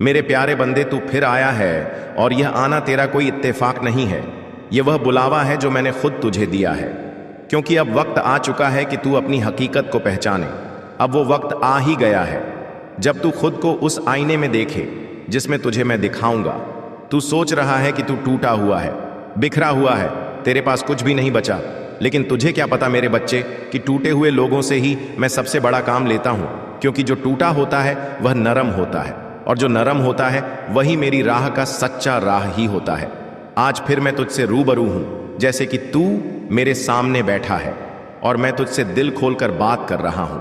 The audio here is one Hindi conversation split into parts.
मेरे प्यारे बंदे, तू फिर आया है और यह आना तेरा कोई इत्तेफाक नहीं है। यह वह बुलावा है जो मैंने खुद तुझे दिया है, क्योंकि अब वक्त आ चुका है कि तू अपनी हकीकत को पहचाने। अब वो वक्त आ ही गया है जब तू खुद को उस आईने में देखे जिसमें तुझे मैं दिखाऊंगा। तू सोच रहा है कि तू टूटा हुआ है, बिखरा हुआ है, तेरे पास कुछ भी नहीं बचा, लेकिन तुझे क्या पता मेरे बच्चे कि टूटे हुए लोगों से ही मैं सबसे बड़ा काम लेता हूं, क्योंकि जो टूटा होता है वह नरम होता है, और जो नरम होता है वही मेरी राह का सच्चा राह ही होता है। आज फिर मैं तुझसे रूबरू हूं, जैसे कि तू मेरे सामने बैठा है और मैं तुझसे दिल खोलकर बात कर रहा हूं।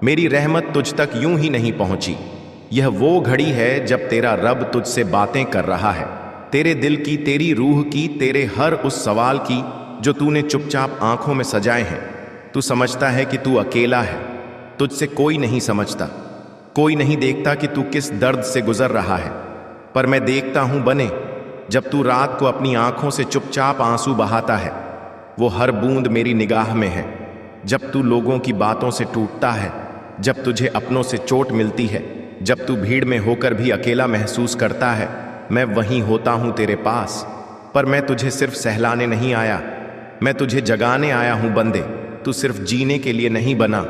मेरी रहमत तुझ तक यूं ही नहीं पहुंची। यह वो घड़ी है जब तेरा रब तुझसे बातें कर रहा है, तेरे दिल की, तेरी रूह की, तेरे हर उस सवाल की जो तूने चुपचाप आंखों में सजाए हैं। तू समझता है कि तू अकेला है, तुझसे कोई नहीं समझता, कोई नहीं देखता कि तू किस दर्द से गुजर रहा है। पर मैं देखता हूं बने, जब तू रात को अपनी आंखों से चुपचाप आंसू बहाता है, वो हर बूंद मेरी निगाह में है। जब तू लोगों की बातों से टूटता है, जब तुझे अपनों से चोट मिलती है, जब तू भीड़ में होकर भी अकेला महसूस करता है, मैं वहीं होता हूं तेरे पास। पर मैं तुझे सिर्फ सहलाने नहीं आया, मैं तुझे जगाने आया हूं बंदे। तू सिर्फ जीने के लिए नहीं बना,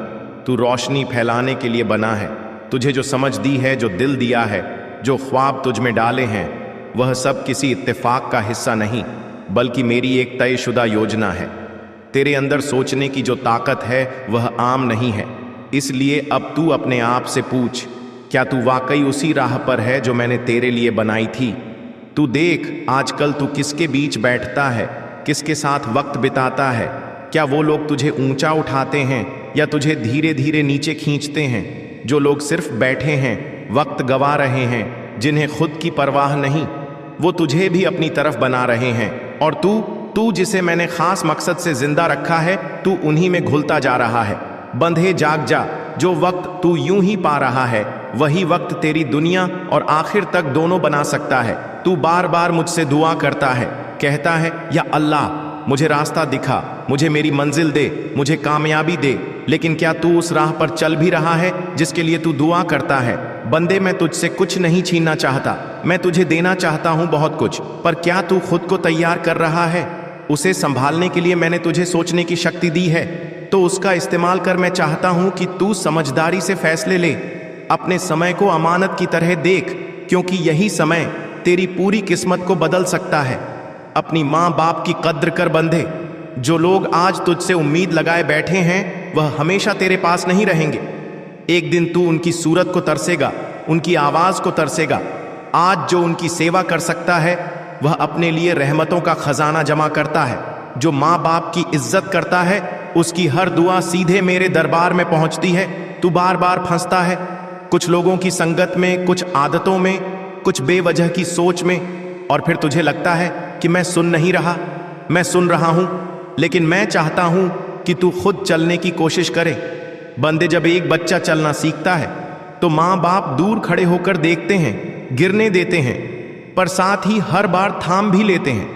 तू रोशनी फैलाने के लिए बना है। तुझे जो समझ दी है, जो दिल दिया है, जो ख्वाब तुझ में डाले हैं, वह सब किसी इत्तेफाक का हिस्सा नहीं, बल्कि मेरी एक तयशुदा योजना है। तेरे अंदर सोचने की जो ताकत है वह आम नहीं है। इसलिए अब तू अपने आप से पूछ, क्या तू वाकई उसी राह पर है जो मैंने तेरे लिए बनाई थी? तू देख, आजकल तू किसके बीच बैठता है, किसके साथ वक्त बिताता है? क्या वो लोग तुझे ऊंचा उठाते हैं या तुझे धीरे धीरे नीचे खींचते हैं? जो लोग सिर्फ बैठे हैं, वक्त गवा रहे हैं, जिन्हें खुद की परवाह नहीं, वो तुझे भी अपनी तरफ बना रहे हैं। और तू जिसे मैंने खास मकसद से जिंदा रखा है, तू उन्हीं में घुलता जा रहा है। बंधे जाग जा, जो वक्त तू यूं ही पा रहा है वही वक्त तेरी दुनिया और आखिर तक दोनों बना सकता है। तू बार बार मुझसे दुआ करता है, कहता है, या अल्लाह मुझे रास्ता दिखा, मुझे मेरी मंजिल दे, मुझे कामयाबी दे। लेकिन क्या तू उस राह पर चल भी रहा है जिसके लिए तू दुआ करता है? बंदे, मैं तुझसे कुछ नहीं छीनना चाहता, मैं तुझे देना चाहता हूं बहुत कुछ। पर क्या तू खुद को तैयार कर रहा है? उसे संभालने के लिए मैंने तुझे सोचने की शक्ति दी है, तो उसका इस्तेमाल कर। मैं चाहता हूं कि तू समझदारी से फैसले ले, अपने समय को अमानत की तरह देख, क्योंकि यही समय तेरी पूरी किस्मत को बदल सकता है। अपनी माँ बाप की कद्र कर बंधे। जो लोग आज तुझसे उम्मीद लगाए बैठे हैं वह हमेशा तेरे पास नहीं रहेंगे। एक दिन तू उनकी सूरत को तरसेगा, उनकी आवाज को तरसेगा। आज जो उनकी सेवा कर सकता है वह अपने लिए रहमतों का खजाना जमा करता है। जो माँ बाप की इज्जत करता है उसकी हर दुआ सीधे मेरे दरबार में पहुंचती है। तू बार बार फंसता है कुछ लोगों की संगत में, कुछ आदतों में, कुछ बेवजह की सोच में, और फिर तुझे लगता है कि मैं सुन नहीं रहा। मैं सुन रहा हूं, लेकिन मैं चाहता हूं कि तू खुद चलने की कोशिश करे। बंदे, जब एक बच्चा चलना सीखता है तो माँ बाप दूर खड़े होकर देखते हैं, गिरने देते हैं, पर साथ ही हर बार थाम भी लेते हैं।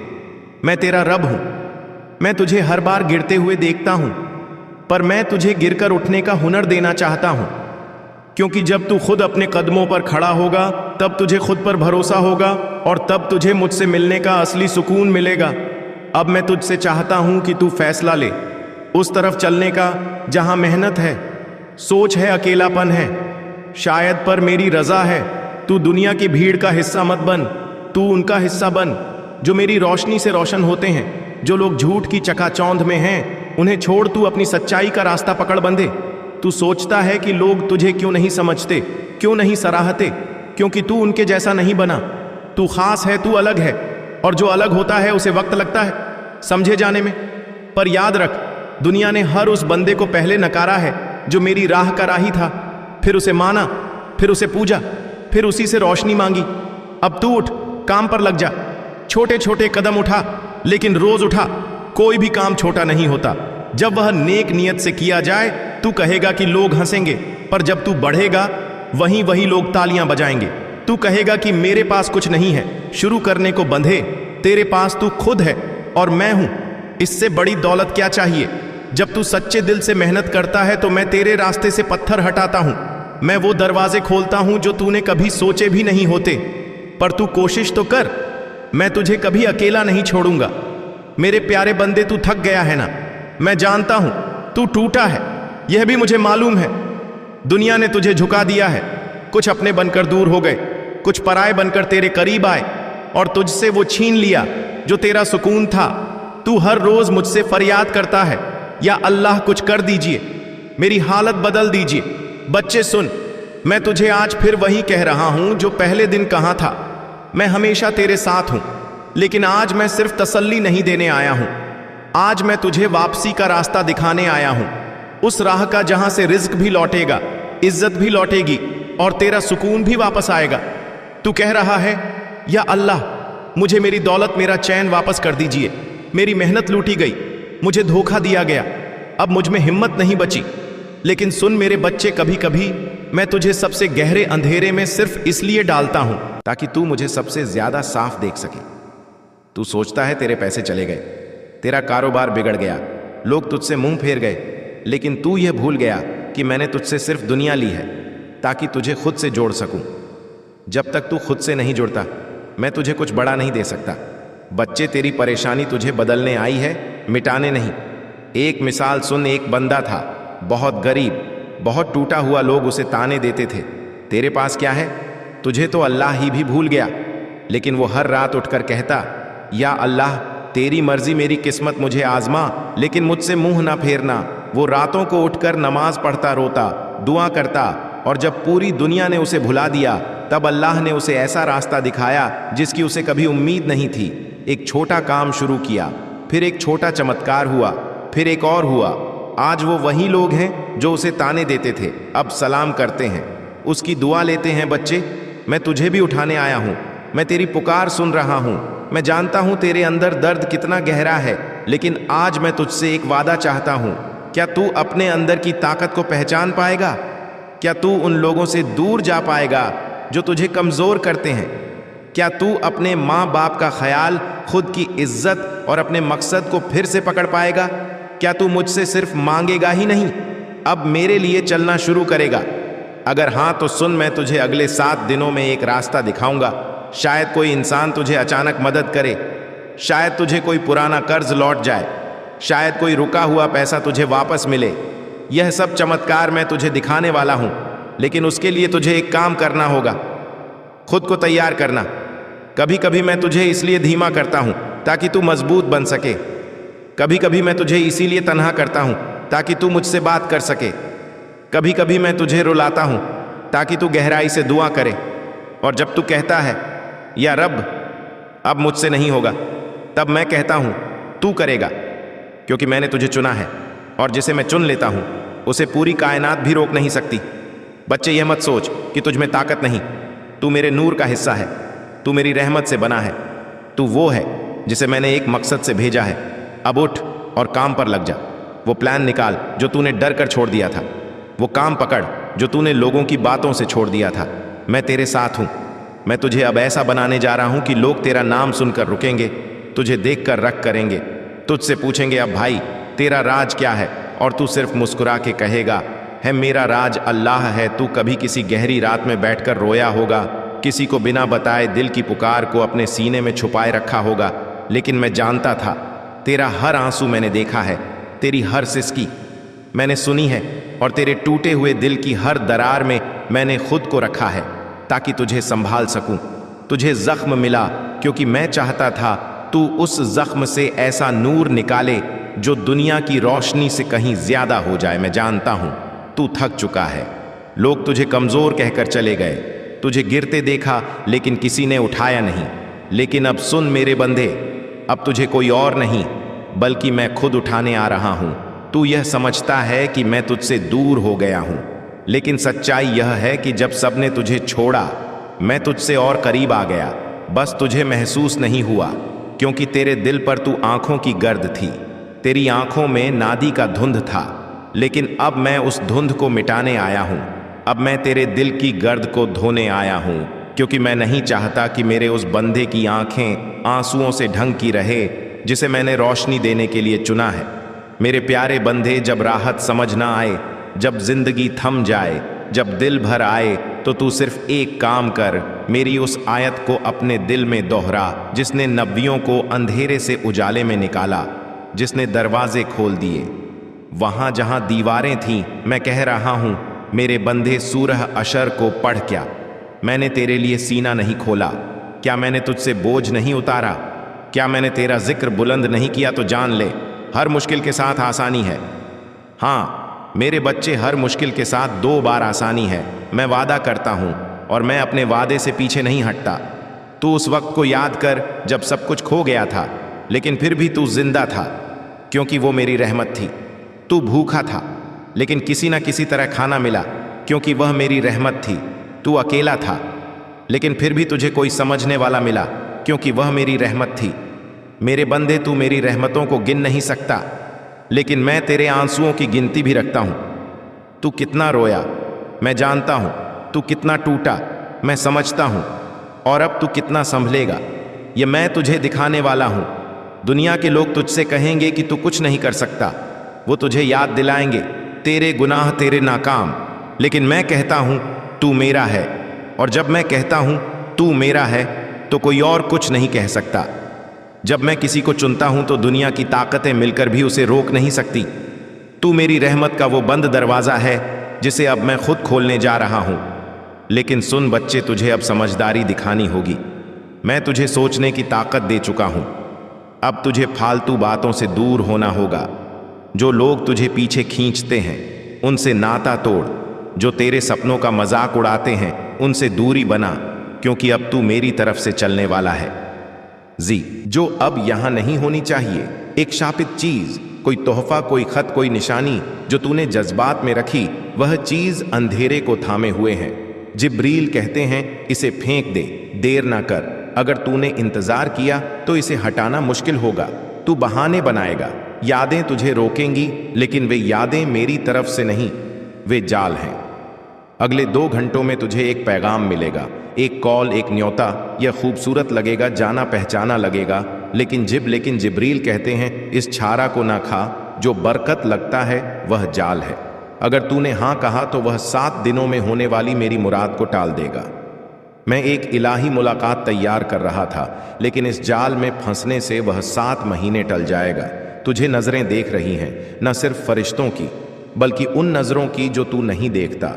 मैं तेरा रब हूं, मैं तुझे हर बार गिरते हुए देखता हूं, पर मैं तुझे गिरकर उठने का हुनर देना चाहता हूं, क्योंकि जब तू खुद अपने कदमों पर खड़ा होगा तब तुझे खुद पर भरोसा होगा, और तब तुझे मुझसे मिलने का असली सुकून मिलेगा। अब मैं तुझसे चाहता हूं कि तू फैसला ले, उस तरफ चलने का जहां मेहनत है, सोच है, अकेलापन है, शायद पर मेरी रजा है। तू दुनिया की भीड़ का हिस्सा मत बन, तू उनका हिस्सा बन जो मेरी रोशनी से रोशन होते हैं। जो लोग झूठ की चकाचौंध में हैं उन्हें छोड़, तू अपनी सच्चाई का रास्ता पकड़ बंदे। तू सोचता है कि लोग तुझे क्यों नहीं समझते, क्यों नहीं सराहते, क्योंकि तू उनके जैसा नहीं बना। तू खास है, तू अलग है, और जो अलग होता है उसे वक्त लगता है समझे जाने में। पर याद रख, दुनिया ने हर उस बंदे को पहले नकारा है जो मेरी राह का राही था, फिर उसे माना, फिर उसे पूजा, फिर उसी से रोशनी मांगी। अब तू उठ, काम पर लग जा। छोटे छोटे कदम उठा, लेकिन रोज उठा। कोई भी काम छोटा नहीं होता। जब वह नेक नियत से किया जाए तू कहेगा कि लोग हंसेंगे, पर जब तू बढ़ेगा वही लोग तालियां बजाएंगे। तू कहेगा कि मेरे पास कुछ नहीं है। शुरू करने को बंधे, तेरे पास तू खुद है और मैं हूं। इससे बड़ी दौलत क्या चाहिए? जब तू सच्चे दिल से मेहनत करता है तो मैं तेरे रास्ते से पत्थर हटाता हूं। मैं वो दरवाजे खोलता हूं जो तूने कभी सोचे भी नहीं होते, पर तू कोशिश तो कर। मैं तुझे कभी अकेला नहीं छोड़ूंगा। मेरे प्यारे बंदे, तू थक गया है ना? मैं जानता हूं तू टूटा है, यह भी मुझे मालूम है। दुनिया ने तुझे झुका दिया है, कुछ अपने बनकर दूर हो गए, कुछ पराए बनकर तेरे करीब आए और तुझसे वो छीन लिया जो तेरा सुकून था। तू हर रोज मुझसे फरियाद करता है, या अल्लाह कुछ कर दीजिए, मेरी हालत बदल दीजिए। बच्चे सुन, मैं तुझे आज फिर वही कह रहा हूं जो पहले दिन कहा था। मैं हमेशा तेरे साथ हूं, लेकिन आज मैं सिर्फ तसल्ली नहीं देने आया हूं। आज मैं तुझे वापसी का रास्ता दिखाने आया हूं, उस राह का जहां से रिज्क भी लौटेगा, इज्जत भी लौटेगी और तेरा सुकून भी वापस आएगा। तू कह रहा है, या अल्लाह मुझे मेरी दौलत, मेरा चैन वापस कर दीजिए। मेरी मेहनत लूटी गई, मुझे धोखा दिया गया, अब मुझ में हिम्मत नहीं बची। लेकिन सुन मेरे बच्चे, कभी कभी मैं तुझे सबसे गहरे अंधेरे में सिर्फ इसलिए डालता हूं ताकि तू मुझे सबसे ज्यादा साफ देख सके। तू सोचता है तेरे पैसे चले गए, तेरा कारोबार बिगड़ गया, लोग तुझसे मुंह फेर गए, लेकिन तू यह भूल गया कि मैंने तुझसे सिर्फ दुनिया ली है ताकि तुझे खुद से जोड़ सकूं। जब तक तू खुद से नहीं जुड़ता, मैं तुझे कुछ बड़ा नहीं दे सकता। बच्चे, तेरी परेशानी तुझे बदलने आई है, मिटाने नहीं। एक मिसाल सुन, एक बंदा था, बहुत गरीब, बहुत टूटा हुआ, लोग उसे ताने देते थे। तेरे पास क्या है? तुझे तो अल्लाह ही भी भूल गया। लेकिन वो हर रात उठकर कहता, या अल्लाह तेरी मर्जी, मेरी किस्मत मुझे आजमा, लेकिन मुझसे मुंह ना फेरना। वो रातों को उठकर नमाज पढ़ता, रोता, दुआ करता, और जब पूरी दुनिया ने उसे भुला दिया, तब अल्लाह ने उसे ऐसा रास्ता दिखाया जिसकी उसे कभी उम्मीद नहीं थी। एक छोटा काम शुरू किया, फिर एक छोटा चमत्कार हुआ, फिर एक और हुआ। आज वो वही लोग हैं जो उसे ताने देते थे, अब सलाम करते हैं, उसकी दुआ लेते हैं। बच्चे, मैं तुझे भी उठाने आया हूं, मैं तेरी पुकार सुन रहा हूं। मैं जानता हूं तेरे अंदर दर्द कितना गहरा है, लेकिन आज मैं तुझसे एक वादा चाहता हूं। क्या तू अपने अंदर की ताकत को पहचान पाएगा? क्या तू उन लोगों से दूर जा पाएगा जो तुझे कमजोर करते हैं? क्या तू अपने माँ बाप का ख्याल, खुद की इज्जत और अपने मकसद को फिर से पकड़ पाएगा? क्या तू मुझसे सिर्फ मांगेगा ही नहीं, अब मेरे लिए चलना शुरू करेगा? अगर हाँ तो सुन, मैं तुझे अगले 7 दिनों में एक रास्ता दिखाऊंगा। शायद कोई इंसान तुझे अचानक मदद करे, शायद तुझे कोई पुराना कर्ज लौट जाए, शायद कोई रुका हुआ पैसा तुझे वापस मिले। यह सब चमत्कार मैं तुझे दिखाने वाला हूं, लेकिन उसके लिए तुझे एक काम करना होगा, खुद को तैयार करना। कभी कभी मैं तुझे इसलिए धीमा करता हूं ताकि तू मजबूत बन सके। कभी कभी मैं तुझे इसीलिए तन्हा करता हूं ताकि तू मुझसे बात कर सके। कभी कभी मैं तुझे रुलाता हूं ताकि तू गहराई से दुआ करे। और जब तू कहता है, या रब अब मुझसे नहीं होगा, तब मैं कहता हूं तू करेगा, क्योंकि मैंने तुझे चुना है, और जिसे मैं चुन लेता हूं उसे पूरी कायनात भी रोक नहीं सकती। बच्चे, यह मत सोच कि तुझ में ताकत नहीं। तू मेरे नूर का हिस्सा है, तू मेरी रहमत से बना है। तू वो है जिसे मैंने एक मकसद से भेजा है। अब उठ और काम पर लग जा। वो प्लान निकाल जो तूने डर कर छोड़ दिया था, वो काम पकड़ जो तूने लोगों की बातों से छोड़ दिया था। मैं तेरे साथ हूं। मैं तुझे अब ऐसा बनाने जा रहा हूं कि लोग तेरा नाम सुनकर रुकेंगे, तुझे देखकर रख करेंगे, तुझसे पूछेंगे, अब भाई तेरा राज क्या है? और तू सिर्फ मुस्कुरा के कहेगा, है मेरा राज अल्लाह है। तू कभी किसी गहरी रात में बैठकर रोया होगा, किसी को बिना बताए दिल की पुकार को अपने सीने में छुपाए रखा होगा, लेकिन मैं जानता था तेरा हर आंसू मैंने देखा है, तेरी हर सिसकी मैंने सुनी है, और तेरे टूटे हुए दिल की हर दरार में मैंने खुद को रखा है ताकि तुझे संभाल सकूं। तुझे जख्म मिला क्योंकि मैं चाहता था तू उस जख्म से ऐसा नूर निकाले जो दुनिया की रोशनी से कहीं ज्यादा हो जाए। मैं जानता हूं तू थक चुका है, लोग तुझे कमजोर कहकर चले गए, तुझे गिरते देखा लेकिन किसी ने उठाया नहीं। लेकिन अब सुन मेरे बंदे, अब तुझे कोई और नहीं बल्कि मैं खुद उठाने आ रहा हूं। तू यह समझता है कि मैं तुझसे दूर हो गया हूं, लेकिन सच्चाई यह है कि जब सबने तुझे छोड़ा, मैं तुझसे और करीब आ गया। बस तुझे महसूस नहीं हुआ, क्योंकि तेरे दिल पर तू आंखों की गर्द थी, तेरी आंखों में नादी का धुंध था। लेकिन अब मैं उस धुंध को मिटाने आया हूं। अब मैं तेरे दिल की गर्द को धोने आया हूं, क्योंकि मैं नहीं चाहता कि मेरे उस बंदे की आंखें आंसुओं से ढंग की रहे जिसे मैंने रोशनी देने के लिए चुना है। मेरे प्यारे बंदे, जब राहत समझ ना आए, जब जिंदगी थम जाए, जब दिल भर आए तो तू सिर्फ एक काम कर, मेरी उस आयत को अपने दिल में दोहरा जिसने नबियों को अंधेरे से उजाले में निकाला, जिसने दरवाजे खोल दिए। वहां जहां दीवारें थीं, मैं कह रहा हूं, मेरे बंदे सूरह अशर को पढ़। क्या मैंने तेरे लिए सीना नहीं खोला? क्या मैंने तुझसे बोझ नहीं उतारा? क्या मैंने तेरा जिक्र बुलंद नहीं किया? तो जान ले, हर मुश्किल के साथ आसानी है। हाँ मेरे बच्चे, हर मुश्किल के साथ 2 बार आसानी है। मैं वादा करता हूं और मैं अपने वादे से पीछे नहीं हटता। तू उस वक्त को याद कर जब सब कुछ खो गया था, लेकिन फिर भी तू जिंदा था, क्योंकि वो मेरी रहमत थी। तू भूखा था, लेकिन किसी न किसी तरह खाना मिला, क्योंकि वह मेरी रहमत थी। तू अकेला था, लेकिन फिर भी तुझे कोई समझने वाला मिला, क्योंकि वह मेरी रहमत थी। मेरे बंदे, तू मेरी रहमतों को गिन नहीं सकता, लेकिन मैं तेरे आंसुओं की गिनती भी रखता हूं। तू कितना रोया मैं जानता हूं, तू कितना टूटा मैं समझता हूं, और अब तू कितना संभलेगा ये मैं तुझे दिखाने वाला हूं। दुनिया के लोग तुझसे कहेंगे कि तू कुछ नहीं कर सकता, वो तुझे याद दिलाएंगे तेरे गुनाह, तेरे नाकाम, लेकिन मैं कहता हूं तू मेरा है, और जब मैं कहता हूं तू मेरा है तो कोई और कुछ नहीं कह सकता। जब मैं किसी को चुनता हूं तो दुनिया की ताकतें मिलकर भी उसे रोक नहीं सकती। तू मेरी रहमत का वो बंद दरवाज़ा है जिसे अब मैं खुद खोलने जा रहा हूं। लेकिन सुन बच्चे, तुझे अब समझदारी दिखानी होगी। मैं तुझे सोचने की ताकत दे चुका हूं। अब तुझे फालतू बातों से दूर होना होगा। जो लोग तुझे पीछे खींचते हैं उनसे नाता तोड़। जो तेरे सपनों का मजाक उड़ाते हैं उनसे दूरी बना, क्योंकि अब तू मेरी तरफ से चलने वाला है। जो अब यहां नहीं होनी चाहिए, एक शापित चीज, कोई तोहफा, कोई खत, कोई निशानी जो तूने जज्बात में रखी, वह चीज अंधेरे को थामे हुए है। जिब्रील कहते हैं इसे फेंक दे, देर ना कर। अगर तूने इंतजार किया तो इसे हटाना मुश्किल होगा। तू बहाने बनाएगा, यादें तुझे रोकेंगी, लेकिन वे यादें मेरी तरफ से नहीं, वे जाल हैं। अगले 2 घंटों में तुझे एक पैगाम मिलेगा, एक कॉल, एक न्योता। यह खूबसूरत लगेगा, जाना पहचाना लगेगा, लेकिन जिब्रील कहते हैं इस छारा को ना खा, जो बरकत लगता है वह जाल है। अगर तूने हाँ कहा तो वह 7 दिनों में होने वाली मेरी मुराद को टाल देगा। मैं एक इलाही मुलाकात तैयार कर रहा था, लेकिन इस जाल में फंसने से वह 7 महीने टल जाएगा। तुझे नजरें देख रही हैं, न सिर्फ फरिश्तों की, बल्कि उन नजरों की जो तू नहीं देखता।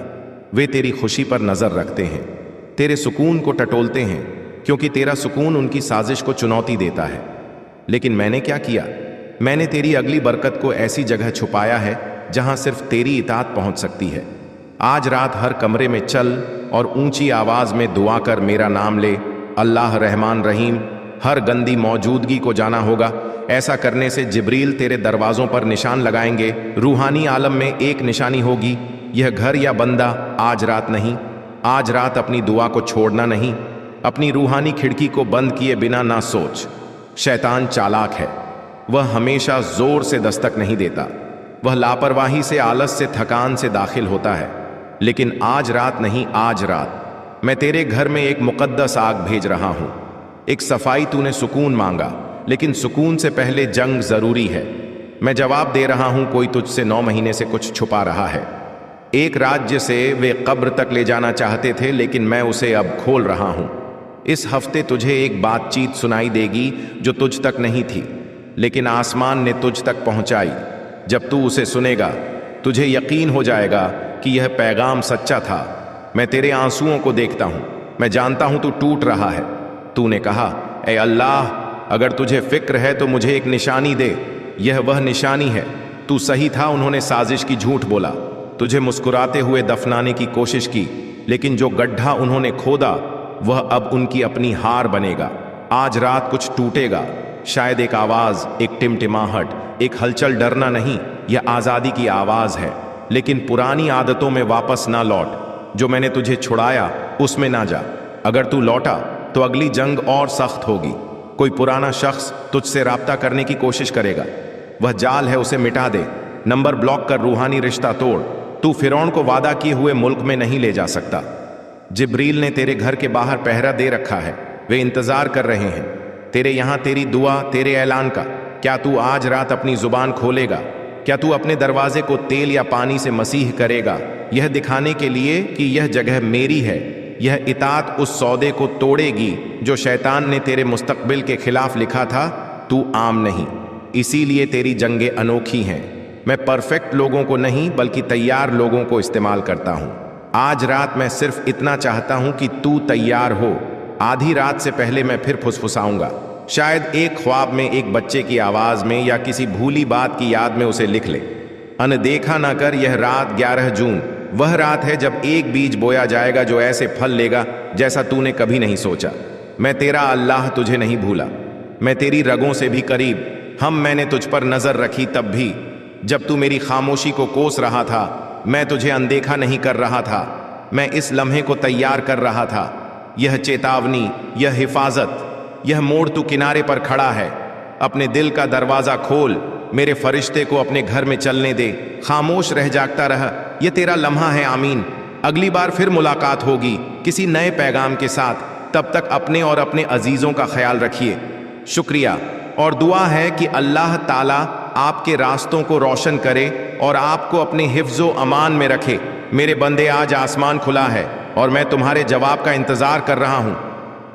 वे तेरी खुशी पर नजर रखते हैं, तेरे सुकून को टटोलते हैं, क्योंकि तेरा सुकून उनकी साजिश को चुनौती देता है। लेकिन मैंने क्या किया? मैंने तेरी अगली बरकत को ऐसी जगह छुपाया है जहां सिर्फ तेरी इताअत पहुंच सकती है। आज रात हर कमरे में चल और ऊंची आवाज में दुआ कर, मेरा नाम ले, अल्लाह रहमान रहीम। हर गंदी मौजूदगी को जाना होगा। ऐसा करने से जिब्रील तेरे दरवाजों पर निशान लगाएंगे। रूहानी आलम में एक निशानी होगी, यह घर या बंदा आज रात नहीं। आज रात अपनी दुआ को छोड़ना नहीं। अपनी रूहानी खिड़की को बंद किए बिना ना सोच। शैतान चालाक है, वह हमेशा जोर से दस्तक नहीं देता। वह लापरवाही से, आलस से, थकान से दाखिल होता है। लेकिन आज रात नहीं, आज रात मैं तेरे घर में एक मुकद्दस आग भेज रहा हूं। एक सफाई, तूने सुकून मांगा, लेकिन सुकून से पहले जंग जरूरी है। मैं जवाब दे रहा हूं, कोई तुझसे 9 महीने से कुछ छुपा रहा है। एक राज्य से वे कब्र तक ले जाना चाहते थे, लेकिन मैं उसे अब खोल रहा हूं। इस हफ्ते तुझे एक बातचीत सुनाई देगी जो तुझ तक नहीं थी, लेकिन आसमान ने तुझ तक पहुंचाई। जब तू उसे सुनेगा तुझे यकीन हो जाएगा कि यह पैगाम सच्चा था। मैं तेरे आंसुओं को देखता हूं, मैं जानता हूं तू टूट रहा है। तूने कहा, ए अल्लाह, अगर तुझे फिक्र है तो मुझे एक निशानी दे। यह वह निशानी है। तू सही था, उन्होंने साजिश की, झूठ बोला, तुझे मुस्कुराते हुए दफनाने की कोशिश की, लेकिन जो गड्ढा उन्होंने खोदा वह अब उनकी अपनी हार बनेगा। आज रात कुछ टूटेगा, शायद एक आवाज, एक टिमटिमाहट, एक हलचल। डरना नहीं, यह आजादी की आवाज है। लेकिन पुरानी आदतों में वापस ना लौट। जो मैंने तुझे छुड़ाया उसमें ना जा। अगर तू लौटा तो अगली जंग और सख्त होगी। कोई पुराना शख्स तुझसे राब्ता करने की कोशिश करेगा, वह जाल है, उसे मिटा दे। नंबर ब्लॉक कर, रूहानी रिश्ता तोड़। तू फिरौन को वादा किए हुए मुल्क में नहीं ले जा सकता। जिब्रील ने तेरे घर के बाहर पहरा दे रखा है, वे इंतजार कर रहे हैं तेरे यहां, तेरी दुआ, तेरे ऐलान का। क्या तू आज रात अपनी जुबान खोलेगा? क्या तू अपने दरवाजे को तेल या पानी से मसीह करेगा, यह दिखाने के लिए कि यह जगह मेरी है? यह इताअत उस सौदे को तोड़ेगी जो शैतान ने तेरे मुस्तकबिल के खिलाफ लिखा था। तू आम नहीं, इसीलिए तेरी जंगें अनोखी हैं। मैं परफेक्ट लोगों को नहीं बल्कि तैयार लोगों को इस्तेमाल करता हूं। आज रात मैं सिर्फ इतना चाहता हूं कि तू तैयार हो। आधी रात से पहले मैं फिर फुसफुसाऊंगा, शायद एक ख्वाब में, एक बच्चे की आवाज में, या किसी भूली बात की याद में उसे लिख ले। अनदेखा ना कर, यह रात 11 जून वह रात है जब एक बीज बोया जाएगा जो ऐसे फल लेगा जैसा तूने कभी नहीं सोचा। मैं तेरा अल्लाह तुझे नहीं भूला, मैं तेरी रगों से भी करीब। मैंने तुझ पर नजर रखी तब भी जब तू मेरी खामोशी को कोस रहा था। मैं तुझे अनदेखा नहीं कर रहा था, मैं इस लम्हे को तैयार कर रहा था। यह चेतावनी, यह हिफाजत, यह मोड़ तू किनारे पर खड़ा है। अपने दिल का दरवाजा खोल, मेरे फरिश्ते को अपने घर में चलने दे। खामोश रह जागता रह, यह तेरा लम्हा है। आमीन। अगली बार फिर मुलाकात होगी किसी नए पैगाम के साथ। तब तक अपने और अपने अजीजों का ख्याल रखिए। शुक्रिया और दुआ है कि अल्लाह ताला आपके रास्तों को रोशन करे और आपको अपने हिफ्ज़ो अमान में रखे। मेरे बंदे, आज आसमान खुला है और मैं तुम्हारे जवाब का इंतजार कर रहा हूं।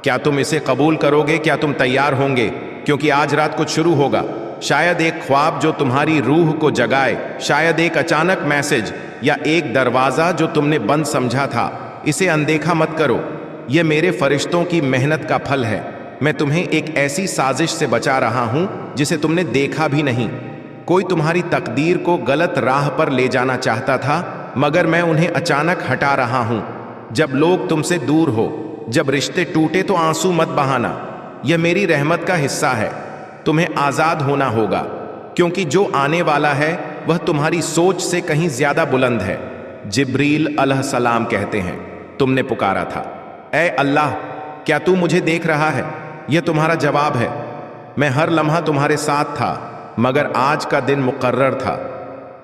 क्या तुम इसे कबूल करोगे? क्या तुम तैयार होंगे? क्योंकि आज रात कुछ शुरू होगा। शायद एक ख्वाब जो तुम्हारी रूह को जगाए, शायद एक अचानक मैसेज, या एक दरवाजा जो तुमने बंद समझा था। इसे अनदेखा मत करो, यह मेरे फरिश्तों की मेहनत का फल है। मैं तुम्हें एक ऐसी साजिश से बचा रहा हूं जिसे तुमने देखा भी नहीं। कोई तुम्हारी तकदीर को गलत राह पर ले जाना चाहता था, मगर मैं उन्हें अचानक हटा रहा हूं। जब लोग तुमसे दूर हो, जब रिश्ते टूटे तो आंसू मत बहाना, यह मेरी रहमत का हिस्सा है। तुम्हें आजाद होना होगा, क्योंकि जो आने वाला है वह तुम्हारी सोच से कहीं ज्यादा बुलंद है। जिब्रील अलैहिस्सलाम कहते हैं, तुमने पुकारा था, ऐ अल्लाह, क्या तू मुझे देख रहा है? यह तुम्हारा जवाब है। मैं हर लम्हा तुम्हारे साथ था, मगर आज का दिन मुकर्रर था।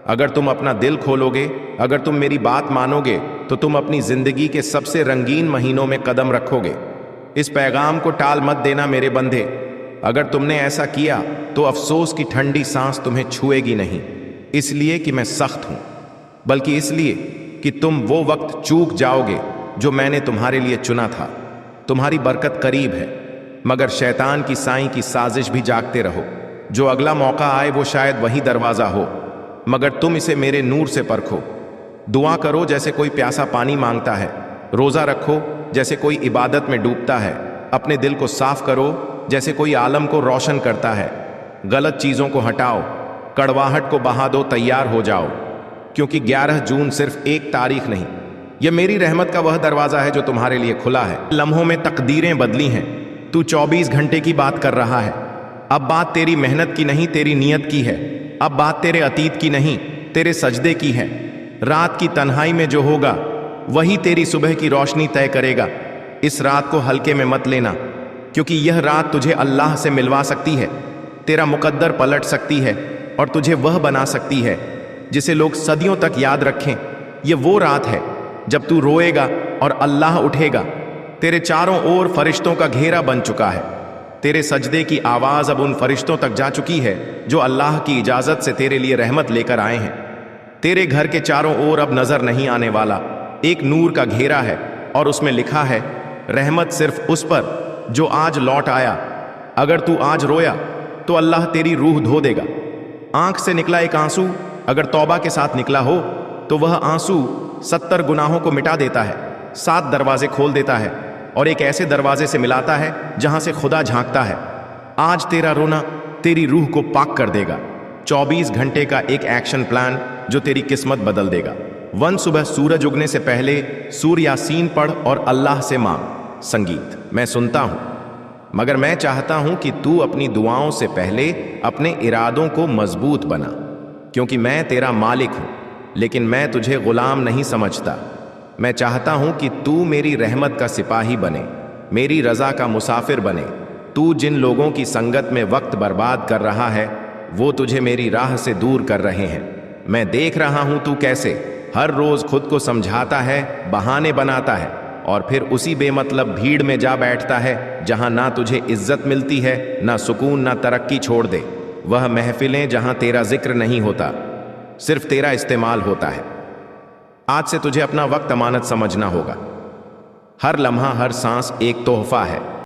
अगर तुम अपना दिल खोलोगे, अगर तुम मेरी बात मानोगे, तो तुम अपनी जिंदगी के सबसे रंगीन महीनों में कदम रखोगे। इस पैगाम को टाल मत देना मेरे बंदे। अगर तुमने ऐसा किया तो अफसोस की ठंडी सांस तुम्हें छुएगी नहीं, इसलिए कि मैं सख्त हूं, बल्कि इसलिए कि तुम वो वक्त चूक जाओगे जो मैंने तुम्हारे लिए चुना था। तुम्हारी बरकत करीब है, मगर शैतान की साईं की साजिश भी जागते रहो। जो अगला मौका आए वो शायद वही दरवाजा हो, मगर तुम इसे मेरे नूर से परखो। दुआ करो जैसे कोई प्यासा पानी मांगता है, रोजा रखो जैसे कोई इबादत में डूबता है, अपने दिल को साफ करो जैसे कोई आलम को रोशन करता है। गलत चीजों को हटाओ, कड़वाहट को बहा दो, तैयार हो जाओ, क्योंकि 11 जून सिर्फ एक तारीख नहीं, यह मेरी रहमत का वह दरवाजा है जो तुम्हारे लिए खुला है। लम्हों में तकदीरें बदली हैं। तू 24 घंटे की बात कर रहा है। अब बात तेरी मेहनत की नहीं, तेरी नीयत की है। अब बात तेरे अतीत की नहीं, तेरे सजदे की है। रात की तन्हाई में जो होगा वही तेरी सुबह की रोशनी तय करेगा। इस रात को हल्के में मत लेना, क्योंकि यह रात तुझे अल्लाह से मिलवा सकती है, तेरा मुकद्दर पलट सकती है और तुझे वह बना सकती है जिसे लोग सदियों तक याद रखें। यह वो रात है जब तू रोएगा और अल्लाह उठेगा। तेरे चारों ओर फरिश्तों का घेरा बन चुका है। तेरे सजदे की आवाज अब उन फरिश्तों तक जा चुकी है जो अल्लाह की इजाजत से तेरे लिए रहमत लेकर आए हैं। तेरे घर के चारों ओर अब नजर नहीं आने वाला एक नूर का घेरा है, और उसमें लिखा है, रहमत सिर्फ उस पर जो आज लौट आया। अगर तू आज रोया तो अल्लाह तेरी रूह धो देगा। आंख से निकला एक आंसू अगर तौबा के साथ निकला हो तो वह आंसू 70 गुनाहों को मिटा देता है, 7 दरवाजे खोल देता है और एक ऐसे दरवाजे से मिलाता है जहां से खुदा झांकता है। आज तेरा रोना तेरी रूह को पाक कर देगा। 24 घंटे का एक एक्शन प्लान जो तेरी किस्मत बदल देगा। सुबह सूरज उगने से पहले सूर्य यासीन पढ़ और अल्लाह से मांग। संगीत मैं सुनता हूं, मगर मैं चाहता हूं कि तू अपनी दुआओं से पहले अपने इरादों को मजबूत बना, क्योंकि मैं तेरा मालिक हूं, लेकिन मैं तुझे गुलाम नहीं समझता। मैं चाहता हूं कि तू मेरी रहमत का सिपाही बने, मेरी रजा का मुसाफिर बने। तू जिन लोगों की संगत में वक्त बर्बाद कर रहा है वो तुझे मेरी राह से दूर कर रहे हैं। मैं देख रहा हूं तू कैसे हर रोज खुद को समझाता है, बहाने बनाता है और फिर उसी बेमतलब भीड़ में जा बैठता है जहां ना तुझे इज्जत मिलती है, ना सुकून, ना तरक्की। छोड़ दे वह महफिलें जहां तेरा जिक्र नहीं होता, सिर्फ तेरा इस्तेमाल होता है। आज से तुझे अपना वक्त अमानत समझना होगा। हर लम्हा, हर सांस एक तोहफा है।